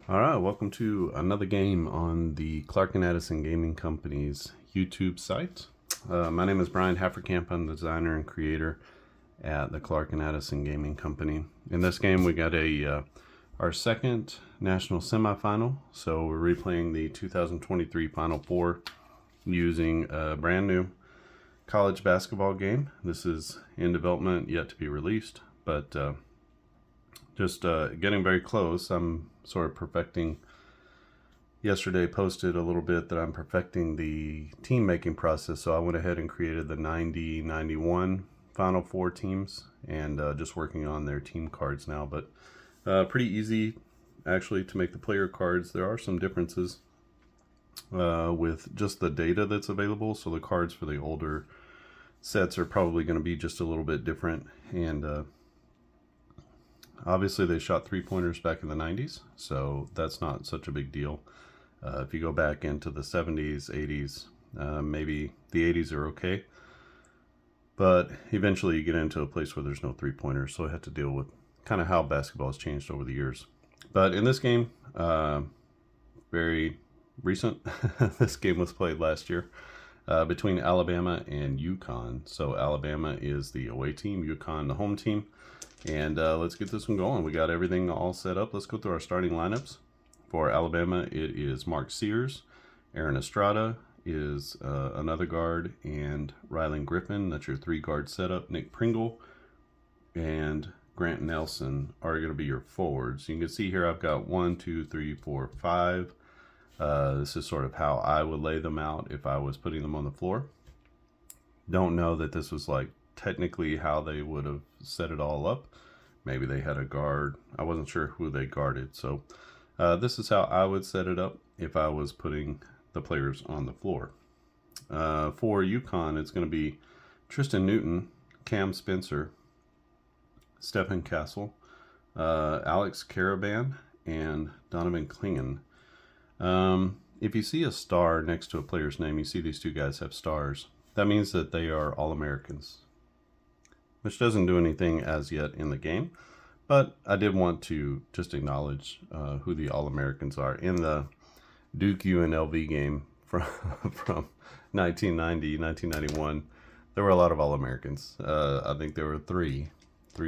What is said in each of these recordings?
Alright, welcome to another game on the Clark and Addison Gaming Company's YouTube site. My name is Brian Hafferkamp. I'm the designer and creator at the Clark and Addison Gaming Company. In this game we got our second national semifinal, so we're replaying the 2023 Final Four using a brand new college basketball game. This is in development, yet to be released, but just getting very close. I'm sort of perfecting. Yesterday posted a little bit that I'm perfecting the team making process, so I went ahead and created the 90-91 Final Four teams and just working on their team cards now. But pretty easy actually to make the player cards. There are some differences with just the data that's available, so the cards for the older sets are probably going to be just a little bit different, and obviously they shot three-pointers back in the 90s, so that's not such a big deal. If you go back into the 70s, 80s, maybe the 80s are okay, but eventually you get into a place where there's no three-pointers, so I had to deal with kind of how basketball has changed over the years. But in this game, very recent, this game was played last year between Alabama and UConn. So Alabama is the away team, UConn the home team. And let's get this one going. We got everything all set up. Let's go through our starting lineups. For Alabama, it is Mark Sears. Aaron Estrada is another guard, and Rylan Griffin. That's your three-guard setup. Nick Pringle and Grant Nelson are going to be your forwards. You can see here I've got 1, 2, 3, 4, 5. This is sort of how I would lay them out if I was putting them on the floor. Don't know that this was like technically how they would have set it all up. Maybe they had a guard. I wasn't sure who they guarded. So this is how I would set it up if I was putting the players on the floor. For UConn, it's going to be Tristan Newton, Cam Spencer, Stephen Castle, Alex Caravan, and Donovan Klingen. If you see a star next to a player's name, you see these two guys have stars. That means that they are All-Americans, which doesn't do anything as yet in the game, but I did want to just acknowledge who the All-Americans are. In the Duke UNLV game from 1990, 1991, there were a lot of All-Americans. I think there were three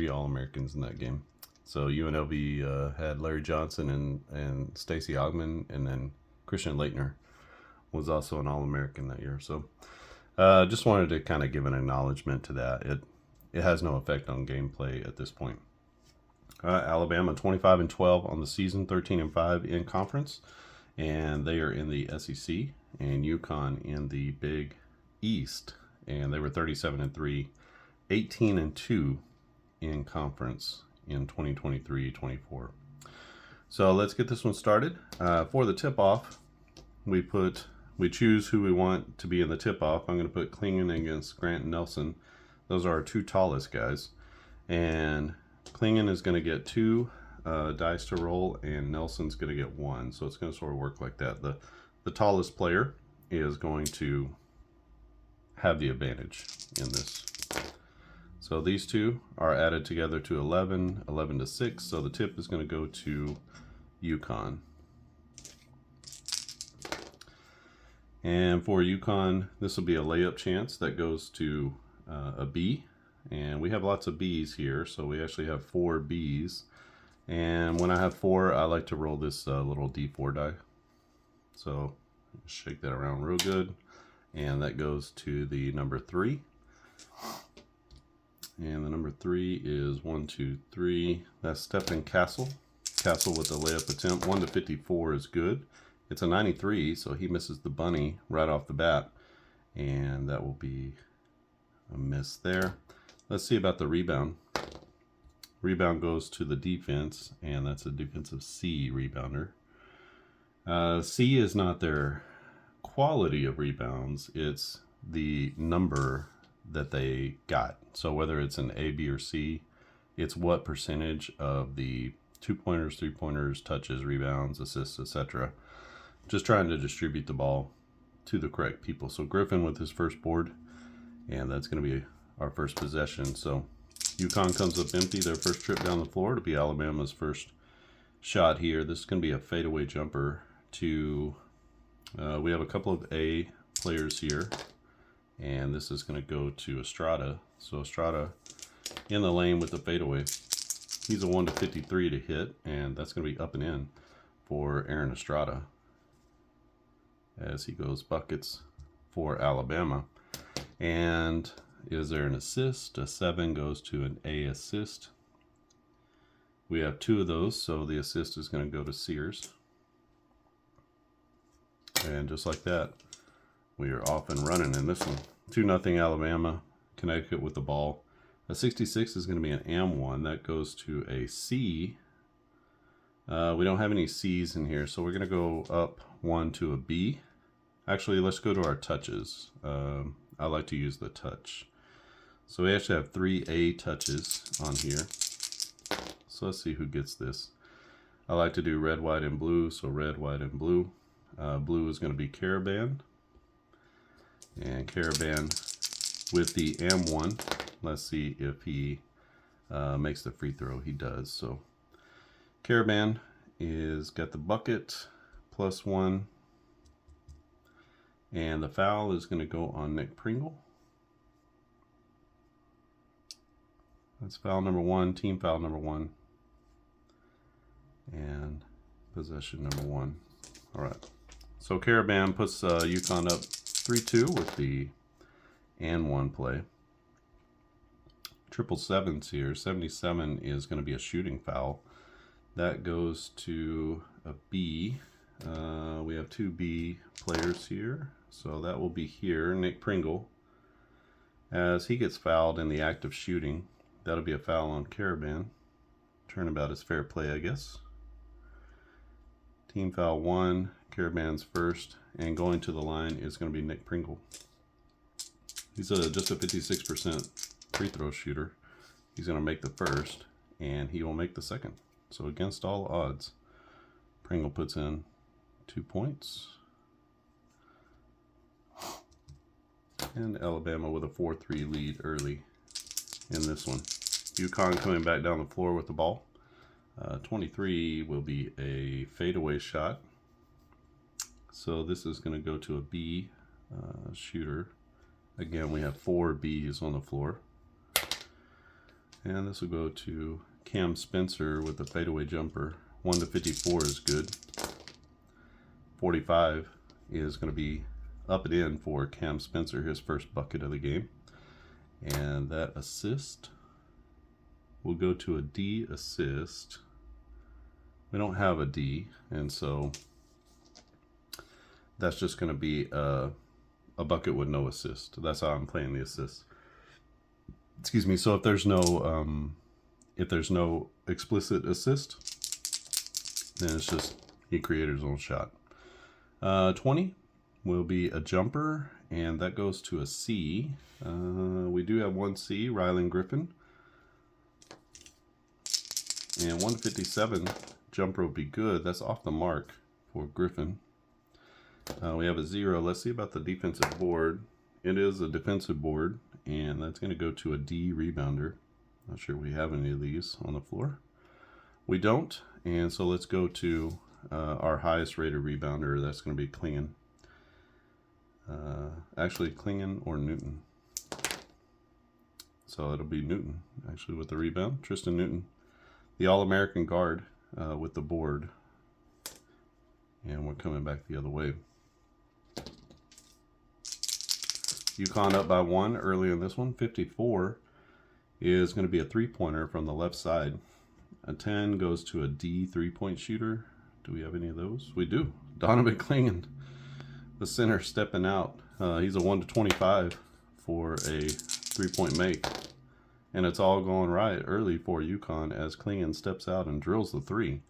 All-Americans in that game. So UNLV had Larry Johnson and Stacey Augmon, and then Christian Laettner was also an All-American that year. So just wanted to kind of give an acknowledgement to that. It has no effect on gameplay at this point. Alabama 25-12 on the season, 13-5 in conference, and they are in the SEC, and UConn in the Big East, and they were 37-3, 18-2 in conference in 2023-24. So let's get this one started. For the tip-off, we choose who we want to be in the tip-off. I'm going to put Klingen against Grant Nelson. Those are our two tallest guys, and Klingen is going to get 2 dice to roll, and Nelson's going to get 1. So it's going to sort of work like that. The tallest player is going to have the advantage in this. So these two are added together to 11, 11-6. So the tip is going to go to UConn. And for UConn, this will be a layup chance that goes to a B. And we have lots of B's here, so we actually have 4 B's. And when I have 4, I like to roll this little D4 die. So shake that around real good. And that goes to the number 3. And the number 3 is 1, 2, 3. That's Stephen Castle. Castle with the layup attempt. 1-54 is good. It's a 93, so he misses the bunny right off the bat. And that will be a miss there. Let's see about the rebound. Rebound goes to the defense, and that's a defensive C rebounder. C is not their quality of rebounds, it's the number that they got. So whether it's an A, B, or C, it's what percentage of the 2-pointers, 3-pointers, touches, rebounds, assists, etc. Just trying to distribute the ball to the correct people. So Griffin with his first board, and that's going to be our first possession. So UConn comes up empty, their first trip down the floor to be Alabama's first shot here. This is going to be a fadeaway jumper to, we have a couple of A players here, and this is going to go to Estrada. So Estrada in the lane with the fadeaway. He's a 1 to 53 to hit, and that's going to be up and in for Aaron Estrada as he goes buckets for Alabama. And is there an assist? A 7 goes to an A assist. We have 2 of those, so the assist is going to go to Sears. And just like that, we are off and running in this one. 2-0 Alabama. Connecticut with the ball. A 66 is going to be an AM1. That goes to a C. We don't have any C's in here, so we're going to go up 1 to a B. Actually, let's go to our touches. I like to use the touch. So we actually have 3 A touches on here. So let's see who gets this. I like to do red, white, and blue. So red, white, and blue. Blue is going to be Caravan. And Caravan with the M1. Let's see if he makes the free throw. He does. So Caravan is got the bucket +1. And the foul is going to go on Nick Pringle. That's foul number 1, team foul number 1. And possession number 1. All right. So Caravan puts UConn up 3-2 with the and 1 play. 777's here. 77 is going to be a shooting foul. That goes to a B. We have 2 B players here. So that will be here, Nick Pringle. As he gets fouled in the act of shooting, that'll be a foul on Caravan. Turnabout is fair play, I guess. Team foul 1, Caravan's first, and going to the line is going to be Nick Pringle. He's just a 56% free throw shooter. He's going to make the first, and he will make the second. So against all odds, Pringle puts in 2 points. And Alabama with a 4-3 lead early in this one. UConn coming back down the floor with the ball. 23 will be a fadeaway shot. So this is going to go to a B shooter. Again, we have 4 Bs on the floor. And this will go to Cam Spencer with the fadeaway jumper. 1 to 54 is good. 45 is going to be up and in for Cam Spencer, his first bucket of the game. And that assist will go to a D assist. We don't have a D, and so that's just going to be a bucket with no assist. That's how I'm playing the assist. Excuse me. So if there's no explicit assist, then it's just he created his own shot. 20 will be a jumper, and that goes to a C. We do have 1 C, Rylan Griffin. And 157 jumper will be good. That's off the mark for Griffin. We have a 0. Let's see about the defensive board. It is a defensive board, and that's going to go to a D rebounder. Not sure we have any of these on the floor. We don't, and so let's go to our highest rated rebounder. That's going to be Klingon. Actually, Klingon or Newton. So it'll be Newton, actually, with the rebound. Tristan Newton. The All-American guard with the board. And we're coming back the other way. UConn up by 1 early in this one. 54 is going to be a 3-pointer from the left side. A 10 goes to a D 3-point shooter. Do we have any of those? We do. Donovan Klingon, the center, stepping out. He's a 1 to 25 for a 3-point make. And it's all going right early for UConn as Klingon steps out and drills the 3.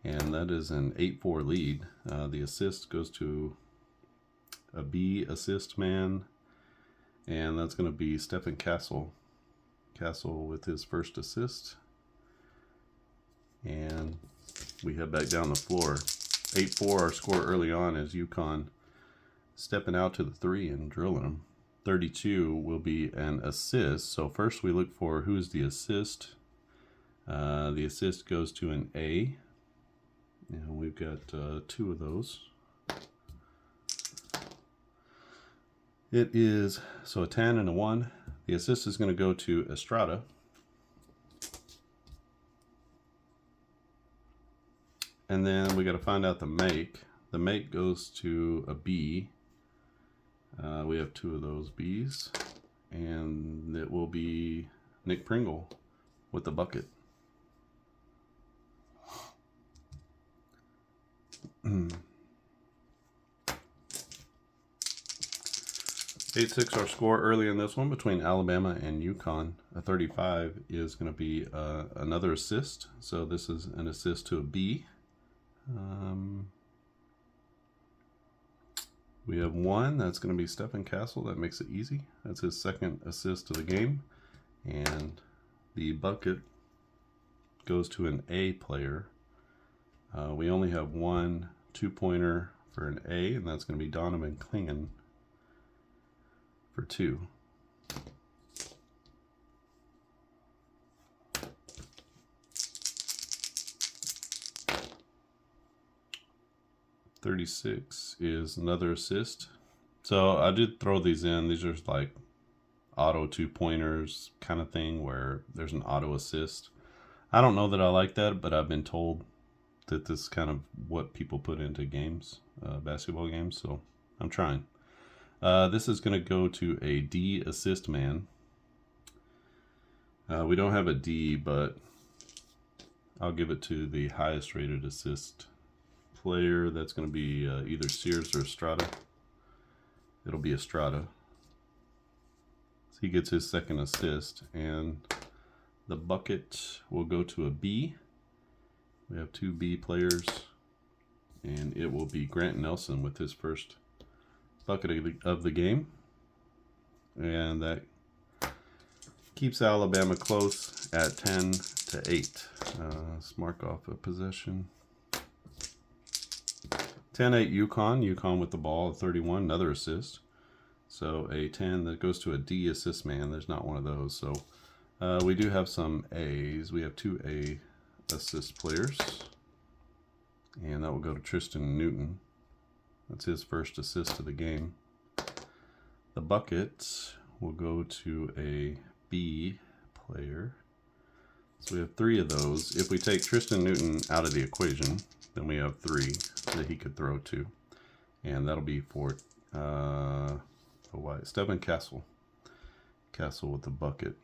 And that is an 8-4 lead. The assist goes to a B assist man. And that's going to be Stephen Castle. Castle with his first assist. And we head back down the floor. 8-4 our score early on as UConn stepping out to the 3 and drilling them. 32 will be an assist. So first we look for who's the assist. The assist goes to an A And we've got 2 of those. It is, so a 10 and a 1. The assist is going to go to Estrada. And then we got to find out the make. The make goes to a B. We have 2 of those Bs. And it will be Nick Pringle with the bucket. 8-6 our score early in this one between Alabama and UConn. A 35 is going to be another assist. So this is an assist to a B. We have 1. That's going to be Stephen Castle. That makes it easy. That's his 2nd assist of the game. And the bucket goes to an A player. We only have 1 2-pointer for an A, and that's going to be Donovan Klingen for 2. $36 is another assist. So I did throw these in. These are like auto 2-pointers kind of thing where there's an auto assist. I don't know that I like that, but I've been told that this is kind of what people put into games, basketball games, so I'm trying. This is going to go to a D assist man. We don't have a D, but I'll give it to the highest rated assist player. That's going to be either Sears or Estrada. It'll be Estrada. So he gets his 2nd assist, and the bucket will go to a B. We have 2 B players, and it will be Grant Nelson with his first bucket of the game. And that keeps Alabama close at 10-8. Let's mark off a possession. 10-8 UConn. UConn with the ball at 31, another assist. So a 10 that goes to a D assist man. There's not one of those. So we do have some A's. We have 2 A assist players. And that will go to Tristan Newton. That's his first assist of the game. The bucket will go to a B player. So we have 3 of those. If we take Tristan Newton out of the equation, then we have 3 that he could throw to. And that'll be for Stephen Castle. Castle with the bucket.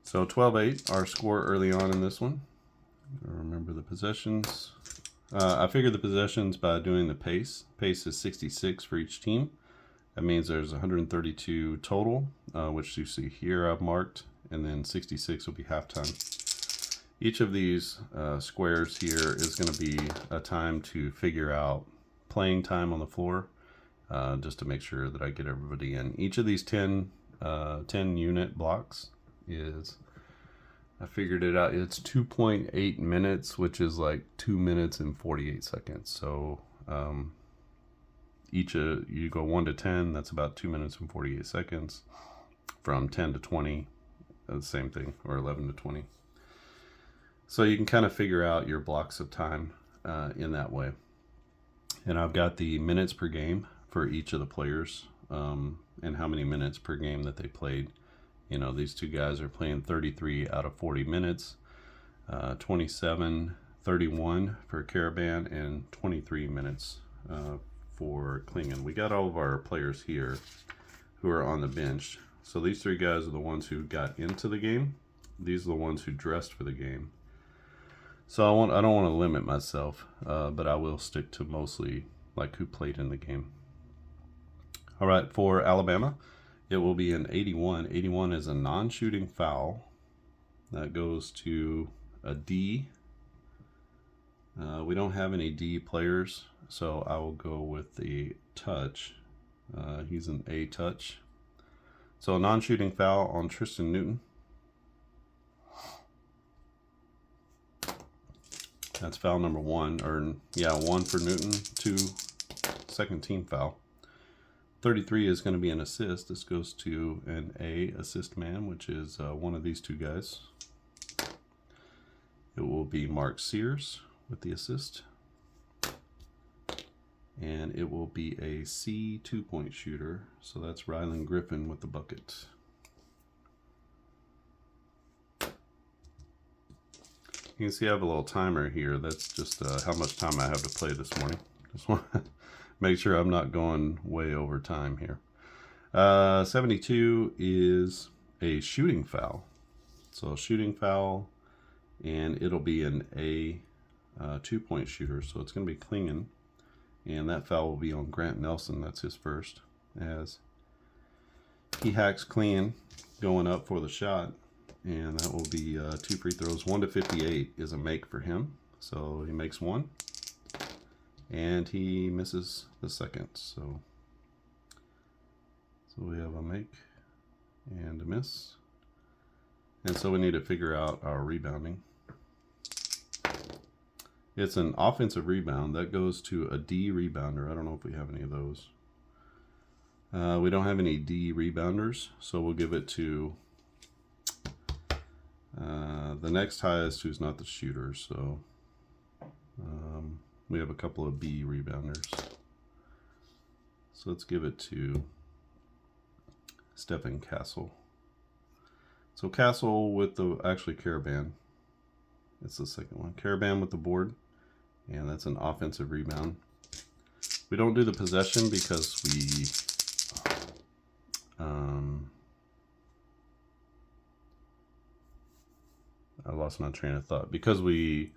So 12-8, our score early on in this one. Remember the possessions. I figured the possessions by doing the pace. Pace is 66 for each team. That means there's 132 total, which you see here I've marked, and then 66 will be halftime. Each of these squares here is going to be a time to figure out playing time on the floor, just to make sure that I get everybody in. Each of these 10 unit blocks is, I figured it out, it's 2.8 minutes, which is like 2 minutes and 48 seconds. So you go 1 to 10, that's about 2 minutes and 48 seconds. From 10 to 20, the same thing, or 11 to 20. So you can kind of figure out your blocks of time in that way. And I've got the minutes per game for each of the players, and how many minutes per game that they played. You know, these 2 guys are playing 33 out of 40 minutes, 27, 31 for Caravan, and 23 minutes for Klingen. We got all of our players here who are on the bench. So these 3 guys are the ones who got into the game. These are the ones who dressed for the game. So I don't want to limit myself, but I will stick to mostly like who played in the game. All right, for Alabama, it will be an 81. 81 is a non-shooting foul. That goes to a D. We don't have any D players, so I will go with the touch. He's an A touch. So a non-shooting foul on Tristan Newton. That's foul number 1, or yeah, 1 for Newton, 2 second team foul. 33 is going to be an assist. This goes to an A assist man, which is one of these 2 guys. it will be Mark Sears with the assist. And it will be a C 2-point shooter. So that's Rylan Griffin with the bucket. You can see I have a little timer here. That's just how much time I have to play this morning. Just want to make sure I'm not going way over time here. 72 is a shooting foul. So a shooting foul, and it'll be an A 2-point shooter. So it's going to be Klingen. And that foul will be on Grant Nelson. That's his first, as he hacks clean going up for the shot. And that will be 2 free throws. 1 to 58 is a make for him. So he makes one. And he misses the second. So we have a make and a miss. And so we need to figure out our rebounding. It's an offensive rebound. That goes to a D rebounder. I don't know if we have any of those. We don't have any D rebounders, so we'll give it to the next highest, who's not the shooter. So we have a couple of B rebounders. So let's give it to Stephen Castle. So Castle with the, actually Caravan. It's the second one. Caravan with the board. And that's an offensive rebound. We don't do the possession because we I lost my train of thought. Because we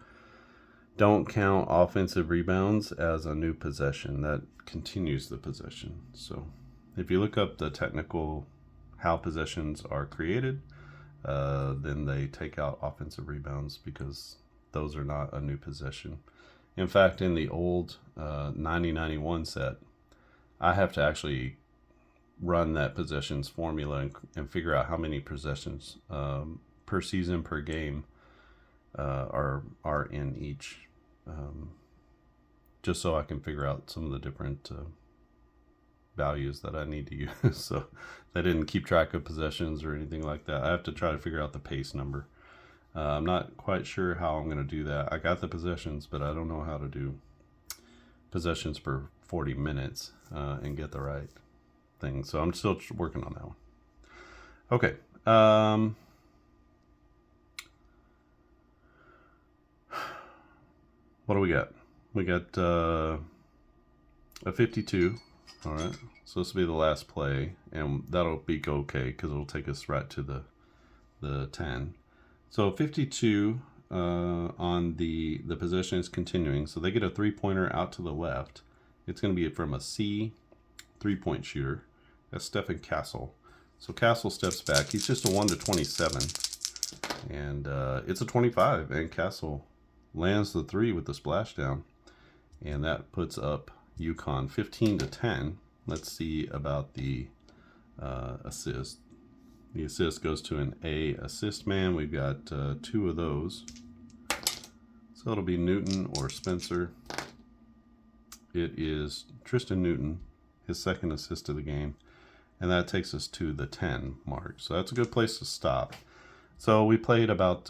don't count offensive rebounds as a new possession. That continues the possession. So if you look up the technical how possessions are created, then they take out offensive rebounds because those are not a new possession. In fact, in the old 90-91 set, I have to actually run that possessions formula and figure out how many possessions per season, per game are in each, just so I can figure out some of the different values that I need to use. So I didn't keep track of possessions or anything like that. I have to try to figure out the pace number. I'm not quite sure how I'm going to do that. I got the possessions, but I don't know how to do possessions per 40 minutes and get the right thing. So I'm still working on that one. Okay. What do we got? We got a 52. All right. So this will be the last play, and that'll be okay because it'll take us right to the 10. So 52 on the possession is continuing. So they get a 3-pointer out to the left. It's going to be from a C 3-point shooter. That's Stephen Castle. So Castle steps back. He's just a 1 to 27. And it's a 25. And Castle lands the 3 with the splashdown. And that puts up UConn 15 to 10. Let's see about the assist. The assist goes to an A assist man. We've got 2 of those. So it'll be Newton or Spencer. It is Tristan Newton, his second assist of the game. And that takes us to the 10 mark. So that's a good place to stop. So we played about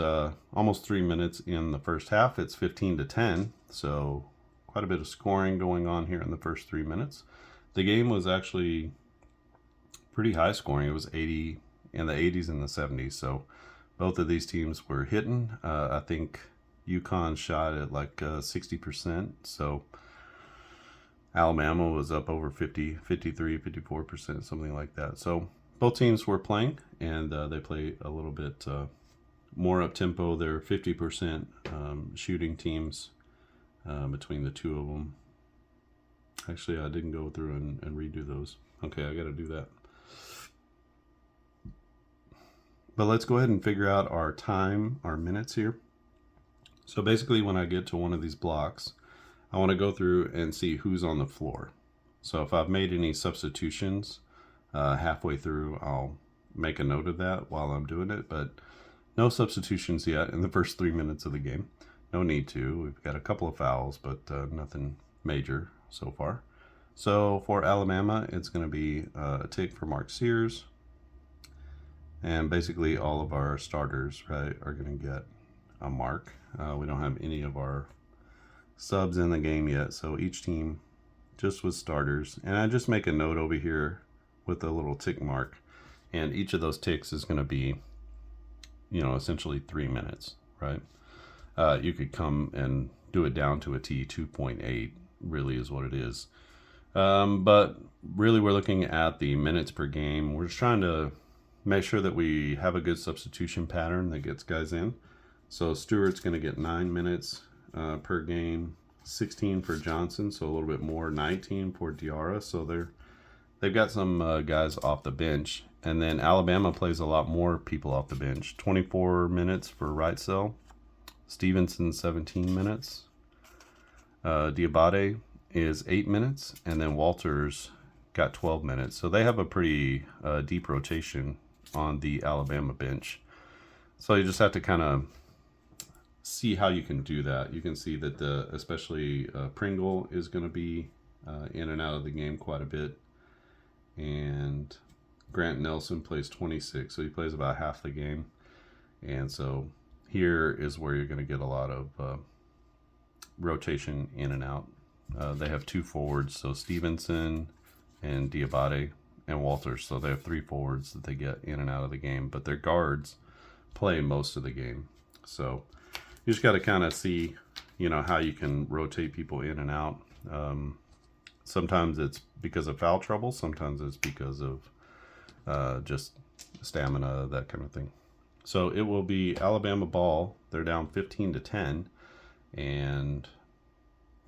almost 3 minutes in the first half. It's 15 to 10. So quite a bit of scoring going on here in the first 3 minutes. The game was actually pretty high scoring. It was 80 in the 80s and the 70s. So both of these teams were hitting. I think UConn shot at like 60%. So Alabama was up over 50, 53, 54%, something like that. So both teams were playing, and they play a little bit more up-tempo. They're 50% shooting teams between the two of them. Actually, I didn't go through and redo those. Okay, I got to do that. But let's go ahead and figure out our time, our minutes here. So basically, when I get to one of these blocks, I want to go through and see who's on the floor. So if I've made any substitutions halfway through, I'll make a note of that while I'm doing it. But no substitutions yet in the first 3 minutes of the game. No need to. We've got a couple of fouls, but nothing major so far. So for Alabama, it's going to be a take for Mark Sears. And basically all of our starters, right, are going to get a mark. We don't have any of our subs in the game yet, so each team just with starters. And I just make a note over here with a little tick mark, and each of those ticks is going to be, you know, essentially 3 minutes, right? You could come and do it down to a T. 2.8 really is what it is. But really we're looking at the minutes per game. We're just trying to make sure that we have a good substitution pattern that gets guys in. So Stewart's going to get 9 minutes per game, 16 for Johnson, so a little bit more, 19 for Diarra. So they've got some guys off the bench. And then Alabama plays a lot more people off the bench. 24 minutes for Wrightsell. Stevenson 17 minutes. Diabate is 8 minutes, and then Walters got 12 minutes. So they have a pretty deep rotation on the Alabama bench. So you just have to kind of see how you can do that. You can see that especially Pringle is going to be in and out of the game quite a bit. And Grant Nelson plays 26, so he plays about half the game. And so here is where you're going to get a lot of rotation in and out. They have 2 forwards, so Stevenson and Diabate and Walters. So they have 3 forwards that they get in and out of the game, but their guards play most of the game. So you just got to kind of see, you know, how you can rotate people in and out. Sometimes it's because of foul trouble. Sometimes it's because of just stamina, that kind of thing. So it will be Alabama ball. They're down 15-10, and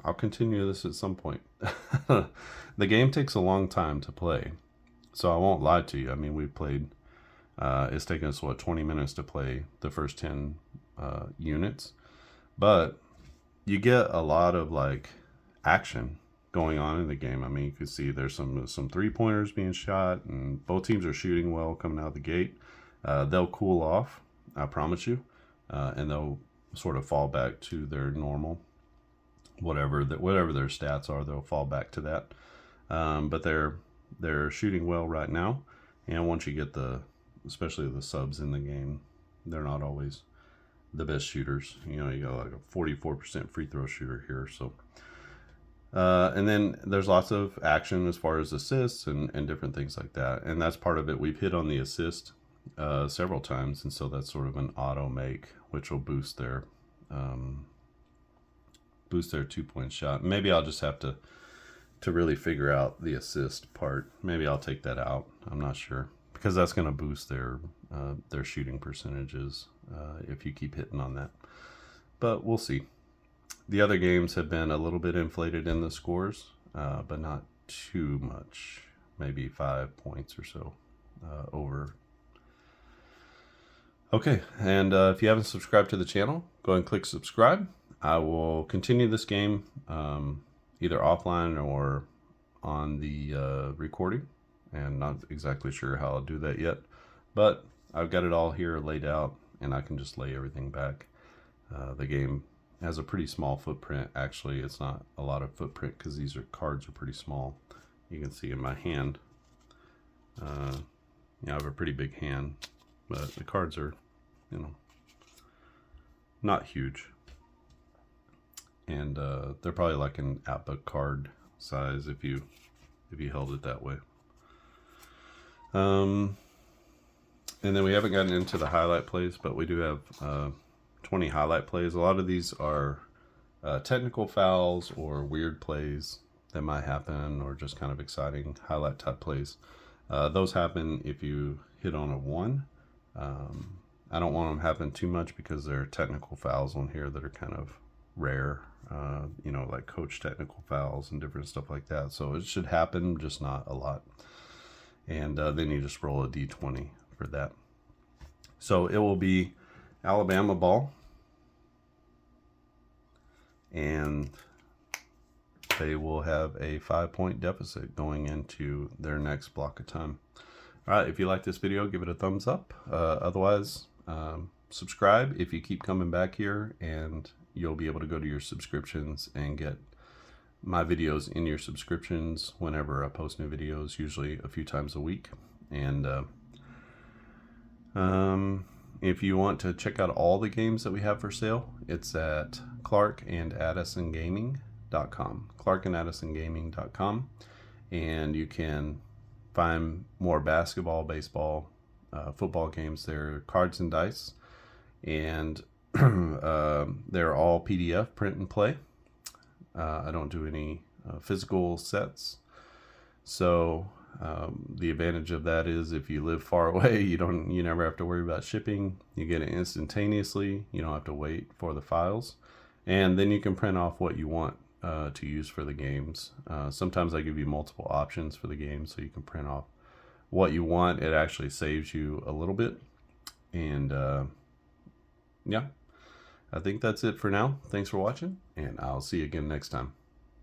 I'll continue this at some point. The game takes a long time to play, so I won't lie to you. I mean, we've played, it's taken us, 20 minutes to play the first 10 units, but you get a lot of like action going on in the game. I mean, you can see there's some 3-pointers being shot, and both teams are shooting well coming out of the gate. They'll cool off, I promise you, and they'll sort of fall back to their normal, whatever their stats are. They'll fall back to that. But they're shooting well right now, and once you get especially the subs in the game, they're not always the best shooters. You know, you got like a 44% free throw shooter here, so. And then there's lots of action as far as assists and different things like that. And that's part of it. We've hit on the assist several times, and so that's sort of an auto make, which will boost their 2-point shot. Maybe I'll just have to really figure out the assist part. Maybe I'll take that out. I'm not sure, because that's going to boost their shooting percentages if you keep hitting on that. But we'll see. The other games have been a little bit inflated in the scores, but not too much. Maybe 5 points or so over. Okay, and if you haven't subscribed to the channel, go ahead and click subscribe. I will continue this game either offline or on the recording, and not exactly sure how I'll do that yet. But I've got it all here laid out, and I can just lay everything back. The game has a pretty small footprint. Actually, it's not a lot of footprint because these cards are pretty small. You can see in my hand. I have a pretty big hand, but the cards are, you know, not huge. And they're probably like an APA card size if you held it that way. And then we haven't gotten into the highlight plays, but we do have 20 highlight plays. A lot of these are technical fouls or weird plays that might happen, or just kind of exciting highlight type plays. Those happen if you hit on a 1. I don't want them to happen too much because there are technical fouls on here that are kind of rare, you know, like coach technical fouls and different stuff like that. So it should happen, just not a lot. And then you just roll a d20 for that. So it will be Alabama ball, and they will have a 5-point deficit going into their next block of time. All right, if you like this video, give it a thumbs up. Otherwise, subscribe if you keep coming back here, and you'll be able to go to your subscriptions and get my videos in your subscriptions whenever I post new videos, usually a few times a week. And If you want to check out all the games that we have for sale, it's at clarkandaddisongaming.com. clarkandaddisongaming.com. And you can find more basketball, baseball, football games there, cards and dice. And they're all PDF, print and play. I don't do any physical sets. So the advantage of that is if you live far away, you never have to worry about shipping. You get it instantaneously. You don't have to wait for the files, and then you can print off what you want to use for the games. Sometimes I give you multiple options for the game, so you can print off what you want. It actually saves you a little bit, and yeah, I think that's it for now. Thanks for watching, and I'll see you again next time.